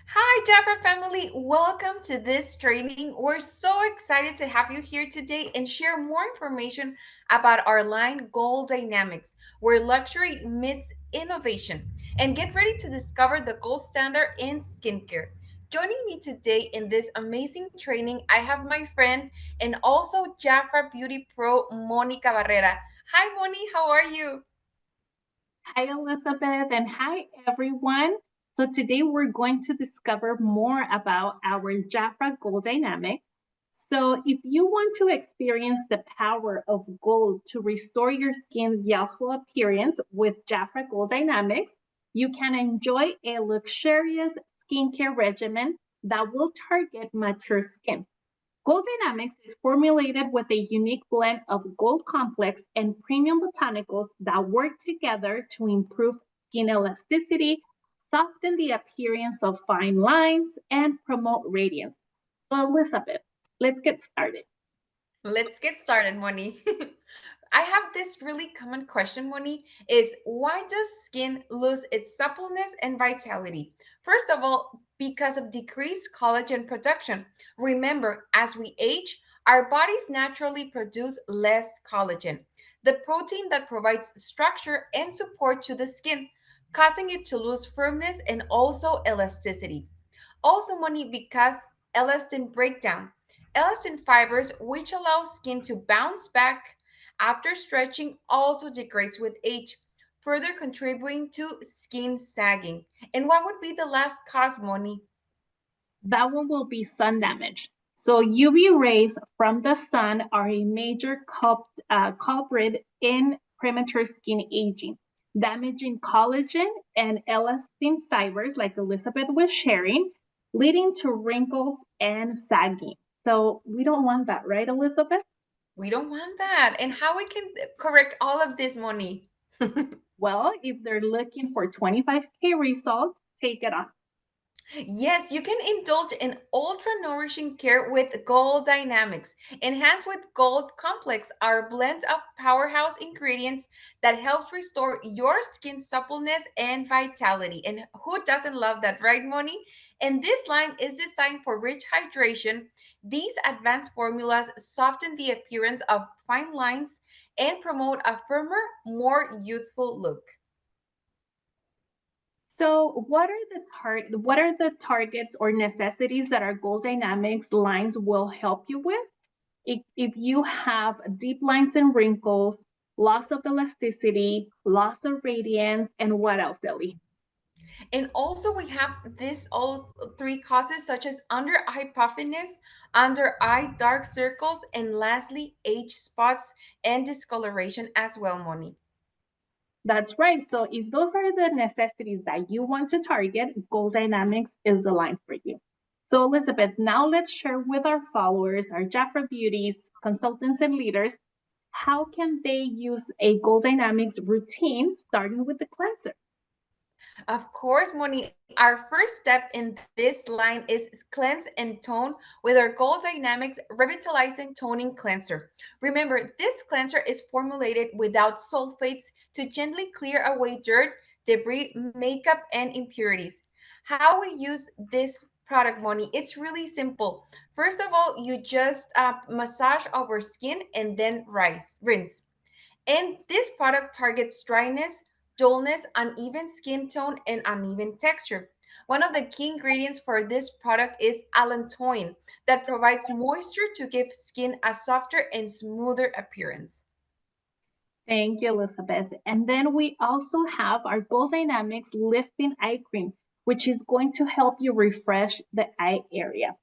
Hi, JAFRA family. Welcome to this training. We're so excited to have you here today and share more information about our line Gold Dynamics, where luxury meets innovation. And get ready to discover the gold standard in skincare. Joining me today in this amazing training, I have my friend and also JAFRA Beauty Pro, Monica Barrera. Hi, Moni. How are you? Hi, Elizabeth, and hi, everyone. So today we're going to discover more about our JAFRA Gold Dynamics. So if you want to experience the power of gold to restore your skin's youthful appearance with JAFRA Gold Dynamics, you can enjoy a luxurious skincare regimen that will target mature skin. Gold Dynamics is formulated with a unique blend of gold complex and premium botanicals that work together to improve skin elasticity, soften the appearance of fine lines, and promote radiance. So, Elizabeth, let's get started. Let's get started, Moni. I have this really common question, Moni, is why does skin lose its suppleness and vitality? First of all, because of decreased collagen production. Remember, as we age, our bodies naturally produce less collagen, the protein that provides structure and support to the skin, causing it to lose firmness and also elasticity. Also, Moni, because elastin breakdown. Elastin fibers, which allow skin to bounce back after stretching, also degrades with age, further contributing to skin sagging. And what would be the last cause, Moni? That one will be sun damage. So, UV rays from the sun are a major culprit in premature skin aging, damaging collagen and elastin fibers, like Elizabeth was sharing, leading to wrinkles and sagging. So, we don't want that, right, Elizabeth? We don't want that. And how we can correct all of this, Moni? Well, if they're looking for 25K results, take it on. Yes, you can indulge in ultra nourishing care with Gold Dynamics. Enhanced with Gold Complex, our blend of powerhouse ingredients that helps restore your skin suppleness and vitality. And who doesn't love that, right, Moni? And this line is designed for rich hydration. These advanced formulas soften the appearance of fine lines and promote a firmer, more youthful look. So, what are the targets or necessities that our Goal Dynamics lines will help you with? If you have deep lines and wrinkles, loss of elasticity, loss of radiance, and what else, Ellie? And also we have this all three causes such as under eye puffiness, under eye dark circles, and lastly age spots and discoloration as well, Moni. That's right. So if those are the necessities that you want to target, Goal Dynamics is the line for you. So Elizabeth, now let's share with our followers, our Jafra Beauties, consultants and leaders, how can they use a Goal Dynamics routine starting with the cleanser? Of course, Moni, our first step in this line is cleanse and tone with our Gold Dynamics Revitalizing Toning Cleanser. Remember, this cleanser is formulated without sulfates to gently clear away dirt, debris, makeup, and impurities. How we use this product, Moni, it's really simple. First of all, you just massage over skin and then rinse. And this product targets dryness, dullness, uneven skin tone, and uneven texture. One of the key ingredients for this product is allantoin that provides moisture to give skin a softer and smoother appearance. Thank you, Elizabeth. And then we also have our Goal Dynamics Lifting Eye Cream, which is going to help you refresh the eye area.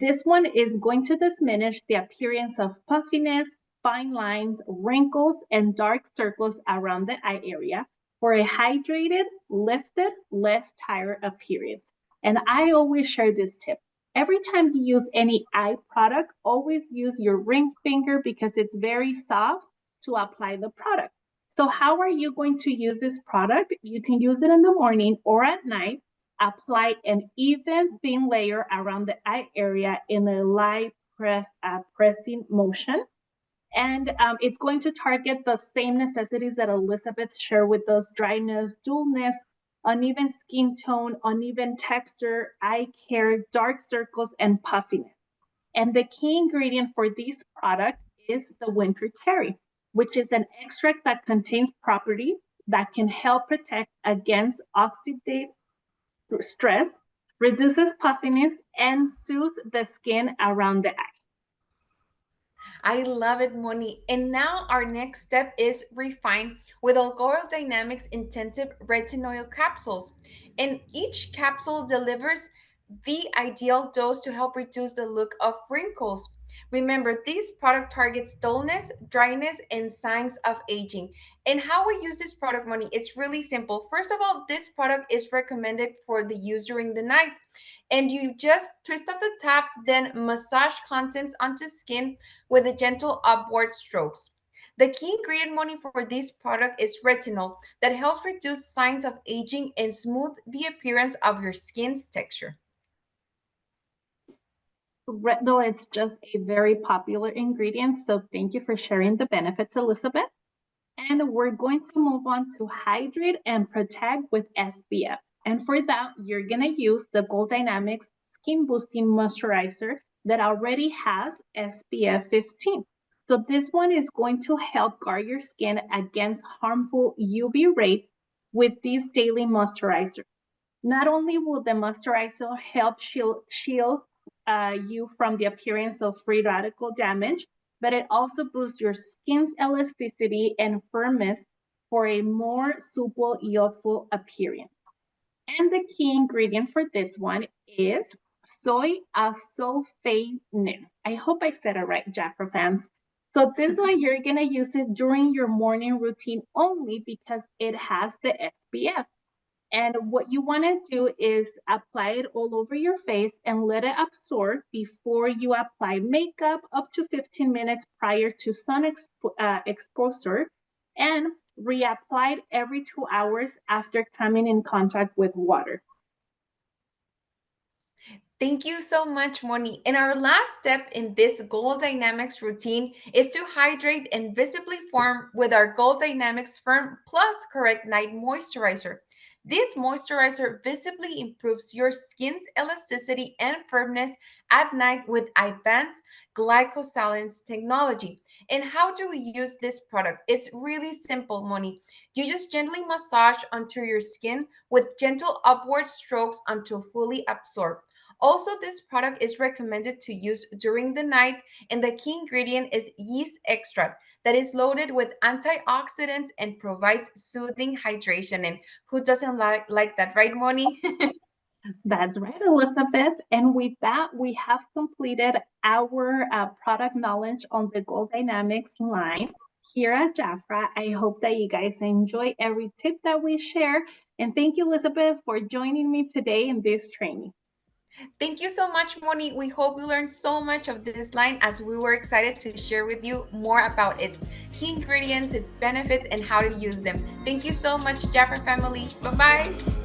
This one is going to diminish the appearance of puffiness, fine lines, wrinkles, and dark circles around the eye area for a hydrated, lifted, less tired appearance. And I always share this tip. Every time you use any eye product, always use your ring finger because it's very soft to apply the product. So, how are you going to use this product? You can use it in the morning or at night. Apply an even thin layer around the eye area in a light pressing motion. And it's going to target the same necessities that Elizabeth shared with us: dryness, dullness, uneven skin tone, uneven texture, eye care, dark circles, and puffiness. And the key ingredient for this product is the winter cherry, which is an extract that contains properties that can help protect against oxidative stress, reduces puffiness, and soothes the skin around the eye. I love it, Moni. And now our next step is refine with Gold Dynamics intensive retinoid capsules. And each capsule delivers the ideal dose to help reduce the look of wrinkles. Remember, this product targets dullness, dryness, and signs of aging. And how we use this product, Moni, it's really simple. First of all, this product is recommended for the use during the night. And you just twist off the top, then massage contents onto skin with a gentle upward strokes. The key ingredient, Moni, for this product is retinol that helps reduce signs of aging and smooth the appearance of your skin's texture. Retinol is just a very popular ingredient, so thank you for sharing the benefits, Elizabeth. And we're going to move on to hydrate and protect with SPF. And for that, you're going to use the Gold Dynamics Skin Boosting Moisturizer that already has SPF 15. So this one is going to help guard your skin against harmful UV rays with this daily moisturizer. Not only will the moisturizer help shield you from the appearance of free radical damage, but it also boosts your skin's elasticity and firmness for a more supple, youthful appearance. And the key ingredient for this one is soy sulfateness. I hope I said it right, JAFRA fans. So this one, you're going to use it during your morning routine only because it has the SPF. And what you want to do is apply it all over your face and let it absorb before you apply makeup up to 15 minutes prior to exposure, and reapply it every 2 hours after coming in contact with water. Thank you so much, Moni. And our last step in this Gold Dynamics routine is to hydrate and visibly form with our Gold Dynamics Firm Plus Correct Night Moisturizer. This moisturizer visibly improves your skin's elasticity and firmness at night with advanced glycosilience technology. And how do we use this product? It's really simple, Moni. You just gently massage onto your skin with gentle upward strokes until fully absorbed. Also, this product is recommended to use during the night, and the key ingredient is yeast extract that is loaded with antioxidants and provides soothing hydration. And who doesn't like that, right, Moni? That's right, Elizabeth. And with that, we have completed our product knowledge on the Gold Dynamics line here at JAFRA. I hope that you guys enjoy every tip that we share. And thank you, Elizabeth, for joining me today in this training. Thank you so much, Moni. We hope you learned so much of this line as we were excited to share with you more about its key ingredients, its benefits, and how to use them. Thank you so much, Jafra family. Bye-bye.